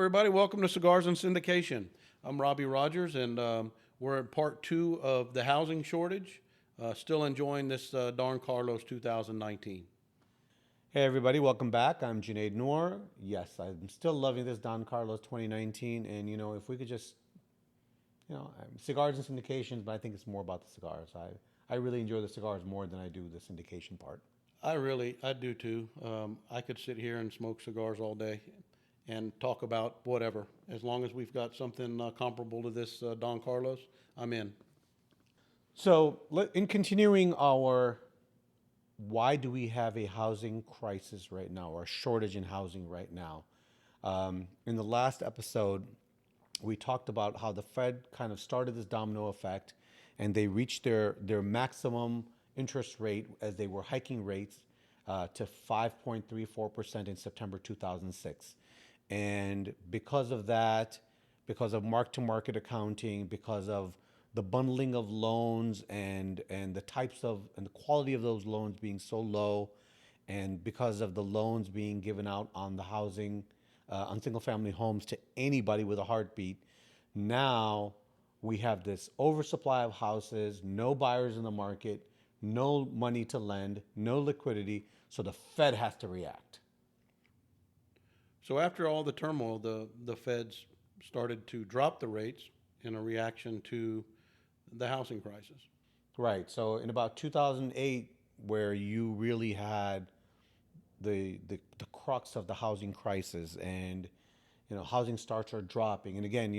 everybody. Welcome to Cigars and Syndication. I'm Robbie Rogers, and we're in part two of the housing shortage. Still enjoying this Don Carlos 2019. Hey everybody, welcome back. I'm Junaid Noor. Yes, I'm still loving this Don Carlos 2019, and if we could just, cigars and syndications, but I think it's more about the cigars. I really enjoy the cigars more than I do the syndication part. I do too. I could sit here and smoke cigars all day and talk about whatever. As long as we've got something comparable to this Don Carlos, I'm in. So, in continuing our why do we have a housing crisis right now or a shortage in housing right now? In the last episode, we talked about how the Fed kind of started this domino effect and they reached their maximum interest rate as they were hiking rates to 5.34% in September 2006. And because of that, because of mark to market accounting, because of the bundling of loans and the types of and the quality of those loans being so low, and because of the loans being given out on the housing on single family homes to anybody with a heartbeat, now we have this oversupply of houses, no buyers in the market, no money to lend, no liquidity, so the Fed has to react. So after all the turmoil, the Feds started to drop the rates in a reaction to the housing crisis. Right. So in about 2008, where you really had the crux of the housing crisis, and housing starts are dropping. And again,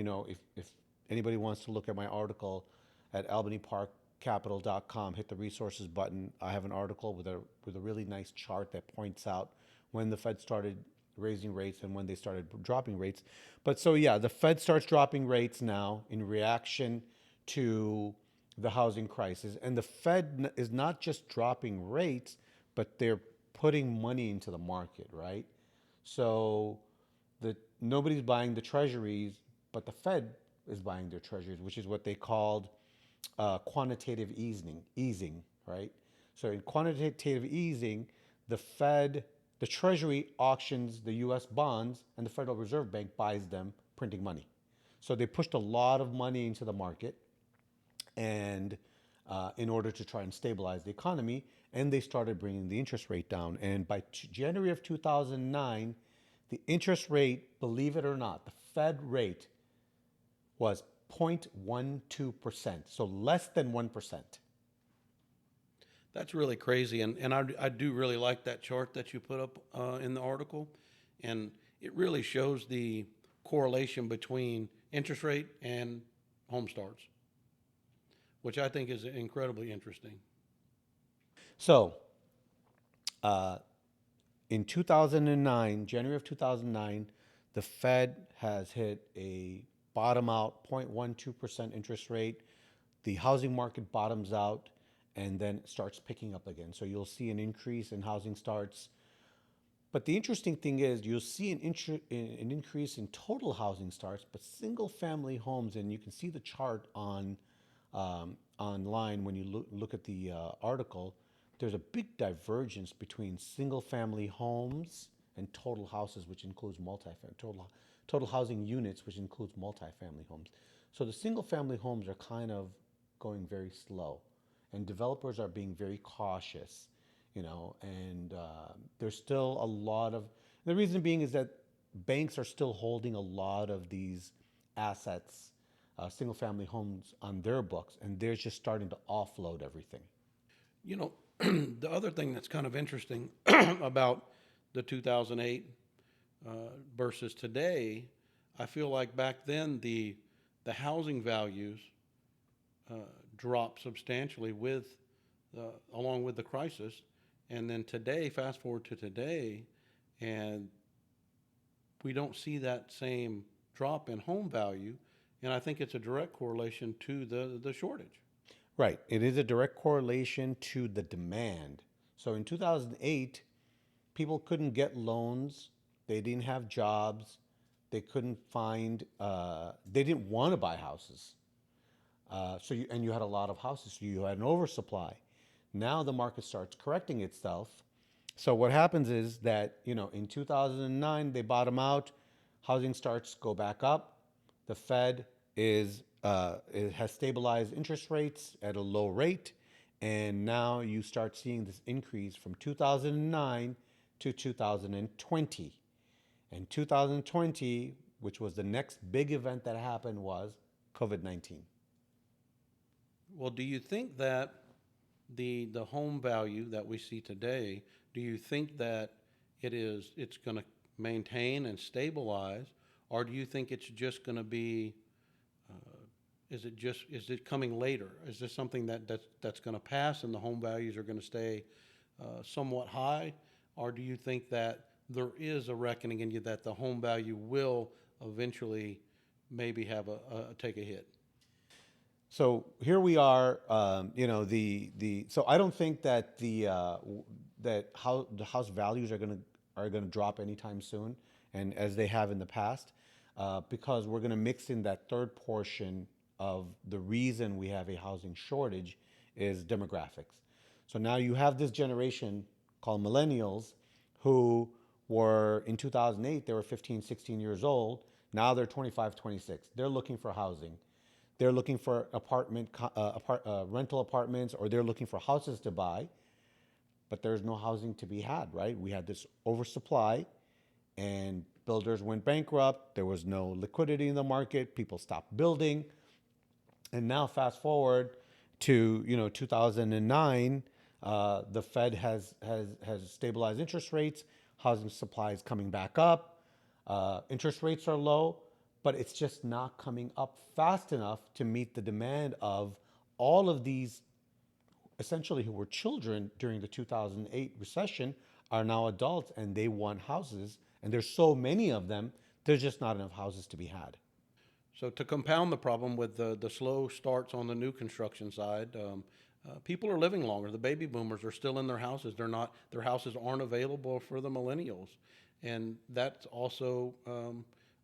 if anybody wants to look at my article at albanyparkcapital.com, hit the resources button. I have an article with a really nice chart that points out when the Fed started raising rates and when they started dropping rates. But so yeah, the Fed starts dropping rates now in reaction to the housing crisis. And the Fed is not just dropping rates, but they're putting money into the market, right? So nobody's buying the treasuries, but the Fed is buying their treasuries, which is what they called quantitative easing, right? So in quantitative easing, the Treasury auctions the U.S. bonds, and the Federal Reserve Bank buys them, printing money. So they pushed a lot of money into the market, and in order to try and stabilize the economy, and they started bringing the interest rate down. And by January of 2009, the interest rate, believe it or not, the Fed rate was 0.12%, so less than 1%. That's really crazy, and I do really like that chart that you put up in the article, and it really shows the correlation between interest rate and home starts, which I think is incredibly interesting. So in 2009, January of 2009, the Fed has hit a bottom out 0.12% interest rate. The housing market bottoms out and then starts picking up again. So you'll see an increase in housing starts. But the interesting thing is you'll see an increase in total housing starts, but single family homes, and you can see the chart online when you look at the article, there's a big divergence between single family homes and total houses, which includes total housing units, which includes multifamily homes. So the single family homes are kind of going very slow, and developers are being very cautious, and there's still a lot of, the reason being is that banks are still holding a lot of these assets, single family homes on their books, and they're just starting to offload everything. You know, the other thing that's kind of interesting about the 2008 versus today, I feel like back then the housing values uh, dropped substantially along with the crisis, and then today, fast forward to today, and we don't see that same drop in home value, and I think it's a direct correlation to the shortage. Right. It is a direct correlation to the demand. So in 2008, people couldn't get loans, they didn't have jobs, they didn't want to buy houses. And you had a lot of houses, so you had an oversupply. Now the market starts correcting itself. So what happens is that, in 2009, they bottom out, housing starts go back up. The Fed it has stabilized interest rates at a low rate, and now you start seeing this increase from 2009 to 2020. And 2020, which was the next big event that happened, was COVID-19. Well, do you think that the home value that we see today, do you think that it's going to maintain and stabilize, or do you think it's just going to be is it coming later? Is this something that's going to pass and the home values are going to stay somewhat high, or do you think that there is a reckoning in you that the home value will eventually maybe have a take a hit? So here we are. So I don't think that that how the house values are gonna drop anytime soon, and as they have in the past, because we're gonna mix in that third portion of the reason we have a housing shortage is demographics. So now you have this generation called millennials who were in 2008, they were 15, 16 years old. Now they're 25, 26. They're looking for housing. They're looking for rental apartments, or they're looking for houses to buy, but there's no housing to be had, right? We had this oversupply, and builders went bankrupt. There was no liquidity in the market. People stopped building. And now fast forward to 2009, the Fed has stabilized interest rates. Housing supply is coming back up. Interest rates are low, but it's just not coming up fast enough to meet the demand of all of these essentially who were children during the 2008 recession are now adults and they want houses, and there's so many of them, there's just not enough houses to be had. So to compound the problem with the slow starts on the new construction side, people are living longer. The baby boomers are still in their houses. Their houses aren't available for the millennials, and that's also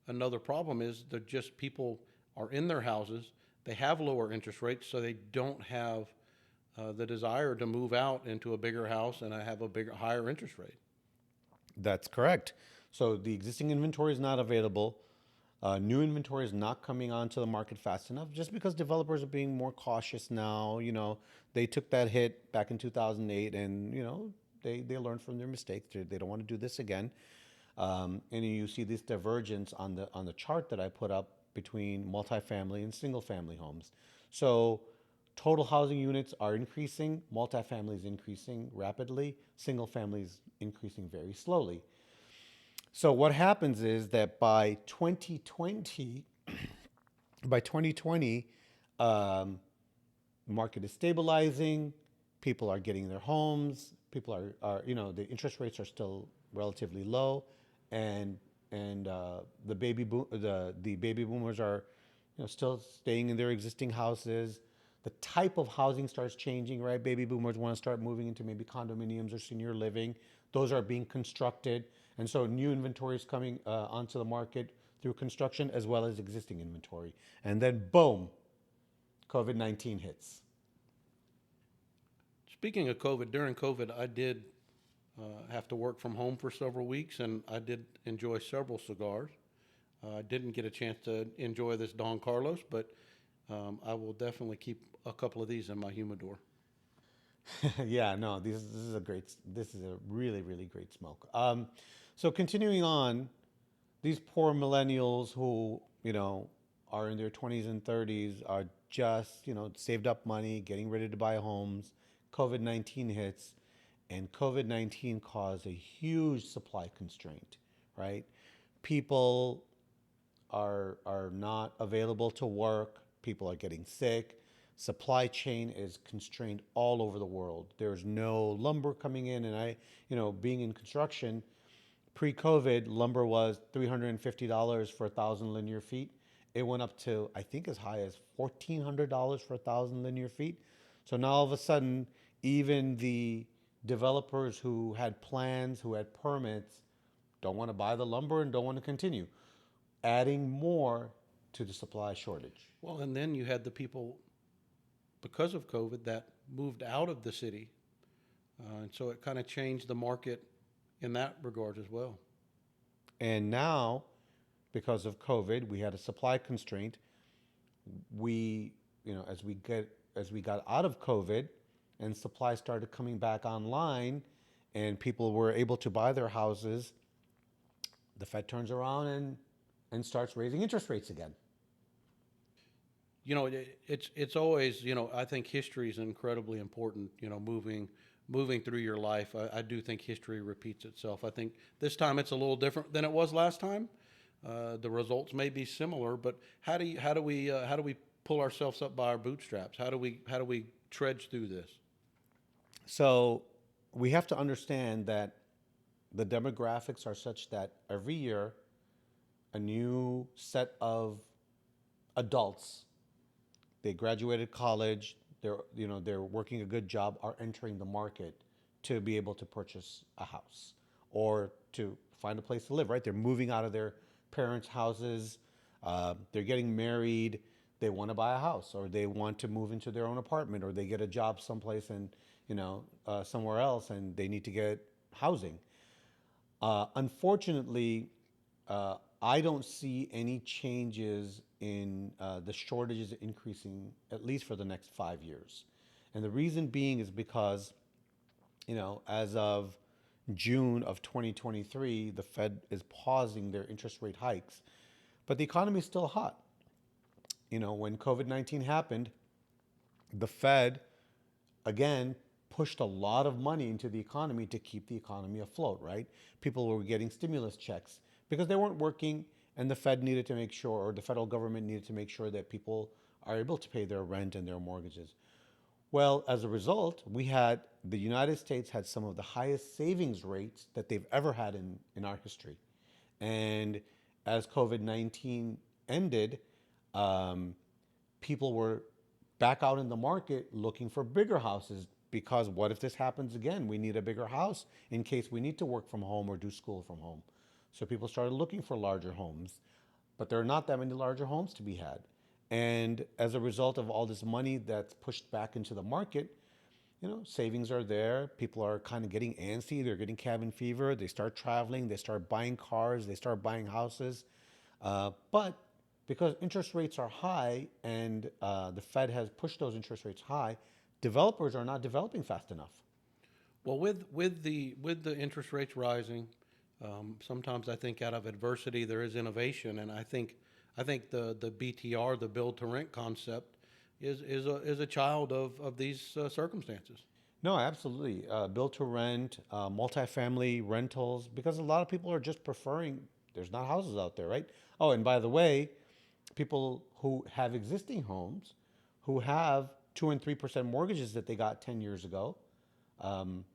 another problem. Is that just people are in their houses. They have lower interest rates, so they don't have the desire to move out into a bigger house and have a bigger, higher interest rate. That's correct. So the existing inventory is not available. New inventory is not coming onto the market fast enough just because developers are being more cautious now. They took that hit back in 2008, and, they learned from their mistakes. They don't want to do this again. And you see this divergence on the chart that I put up between multifamily and single family homes. So total housing units are increasing, multifamily is increasing rapidly, single families increasing very slowly. So what happens is that by 2020, um, market is stabilizing, people are getting their homes, people the interest rates are still relatively low, and the baby boomers are still staying in their existing houses. The type of housing starts changing, right? Baby boomers want to start moving into maybe condominiums or senior living. Those are being constructed, and so new inventory is coming onto the market through construction as well as existing inventory, and then boom, COVID-19 hits. Speaking of COVID, during COVID, I did have to work from home for several weeks, and I did enjoy several cigars. I didn't get a chance to enjoy this Don Carlos, but I will definitely keep a couple of these in my humidor. Yeah, no, this is a really, really great smoke. So continuing on, these poor millennials who, are in their 20s and 30s are just, saved up money, getting ready to buy homes. COVID-19 hits, and COVID-19 caused a huge supply constraint, right? People are not available to work. People are getting sick. Supply chain is constrained all over the world. There's no lumber coming in, and being in construction, pre-COVID, lumber was $350 for 1,000 linear feet. It went up to, I think, as high as $1,400 for 1,000 linear feet. So now all of a sudden, even the developers who had plans, who had permits, don't want to buy the lumber and don't want to continue, adding more to the supply shortage. Well, and then you had the people, because of COVID, that moved out of the city. And so it kind of changed the market in that regard as well. And now because of COVID. We had a supply constraint. We, as we got out of COVID and supply started coming back online and people were able to buy their houses, the Fed turns around and starts raising interest rates again. It's always, I think history is incredibly important. Moving through your life. I do think history repeats itself. I think this time it's a little different than it was last time. The results may be similar, but how do we pull ourselves up by our bootstraps? How do we trudge through this? So we have to understand that the demographics are such that every year a new set of adults, they graduated college, they're working a good job, are entering the market to be able to purchase a house or to find a place to live, right? They're moving out of their parents' houses, they're getting married, they want to buy a house or they want to move into their own apartment or they get a job someplace and somewhere else and they need to get housing. Unfortunately, I don't see any changes in the shortages increasing at least for the next 5 years. And the reason being is because, as of June of 2023, the Fed is pausing their interest rate hikes, but the economy is still hot. When COVID-19 happened, the Fed again pushed a lot of money into the economy to keep the economy afloat, right? People were getting stimulus checks because they weren't working, and the Fed needed to make sure, or the federal government needed to make sure that people are able to pay their rent and their mortgages. Well, as a result, the United States had some of the highest savings rates that they've ever had in our history. And as COVID 19 ended, um, people were back out in the market looking for bigger houses because what if this happens again? We need a bigger house in case we need to work from home or do school from home. So people started looking for larger homes, but there are not that many larger homes to be had. And as a result of all this money that's pushed back into the market, savings are there. People are kind of getting antsy. They're getting cabin fever. They start traveling. They start buying cars. They start buying houses. But because interest rates are high and the Fed has pushed those interest rates high, developers are not developing fast enough. Well, with the interest rates rising, sometimes I think out of adversity there is innovation, and I think the BTR, the build to rent concept, is a child of these circumstances. No, absolutely. Build to rent, multifamily rentals, because a lot of people are just preferring, there's not houses out there, right? Oh, and by the way, people who have existing homes, who have 2 and 3% mortgages that they got 10 years ago, um,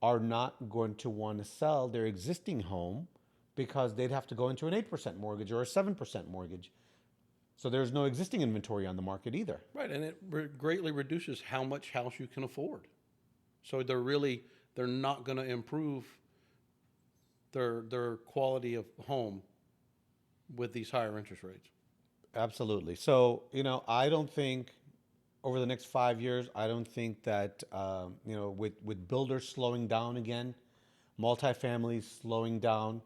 are not going to want to sell their existing home because they'd have to go into an 8% mortgage or a 7% mortgage. So there's no existing inventory on the market either. Right, and it greatly reduces how much house you can afford. So they're not going to improve their quality of home with these higher interest rates. Absolutely. So, I don't think over the next 5 years, I don't think that, with builders slowing down again, multifamilies slowing down,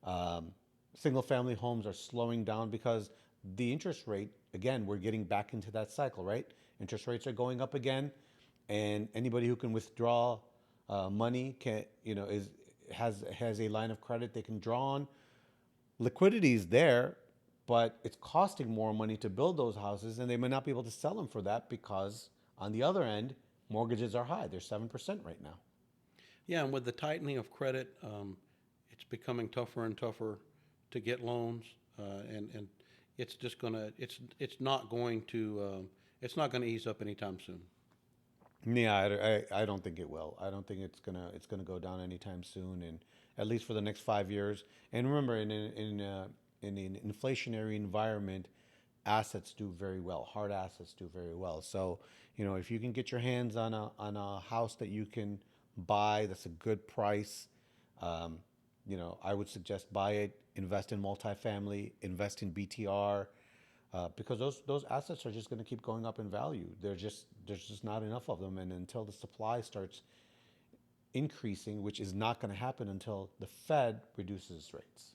um, single family homes are slowing down because the interest rate, again, we're getting back into that cycle, right? Interest rates are going up again, and anybody who can withdraw money has a line of credit they can draw on. Liquidity is there, but it's costing more money to build those houses, and they may not be able to sell them for that because, on the other end, mortgages are high. They're 7% right now. Yeah, and with the tightening of credit, it's becoming tougher and tougher to get loans, and it's just gonna it's not gonna ease up anytime soon. Yeah, I don't think it will. I don't think it's gonna go down anytime soon, and at least for the next 5 years. And remember, in an inflationary environment, assets do very well. Hard assets do very well. So if you can get your hands on a house that you can buy, that's a good price. Um, I would suggest buy it, invest in multifamily, invest in BTR, because those assets are just going to keep going up in value. There's just not enough of them, and until the supply starts increasing, which is not going to happen until the Fed reduces rates.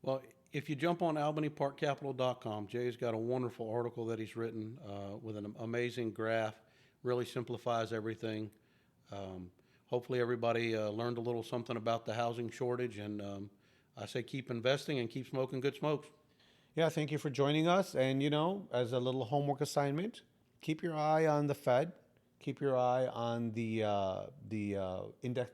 Well, if you jump on albanyparkcapital.com, Jay's got a wonderful article that he's written with an amazing graph, really simplifies everything. Hopefully, everybody learned a little something about the housing shortage, and I say keep investing and keep smoking good smokes. Yeah, thank you for joining us. And, as a little homework assignment, keep your eye on the Fed, keep your eye on the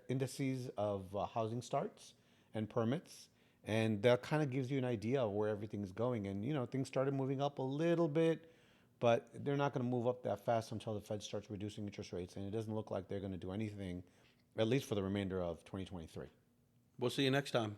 indices of housing starts and permits. And that kind of gives you an idea of where everything's going. And, things started moving up a little bit, but they're not going to move up that fast until the Fed starts reducing interest rates. And it doesn't look like they're going to do anything, at least for the remainder of 2023. We'll see you next time.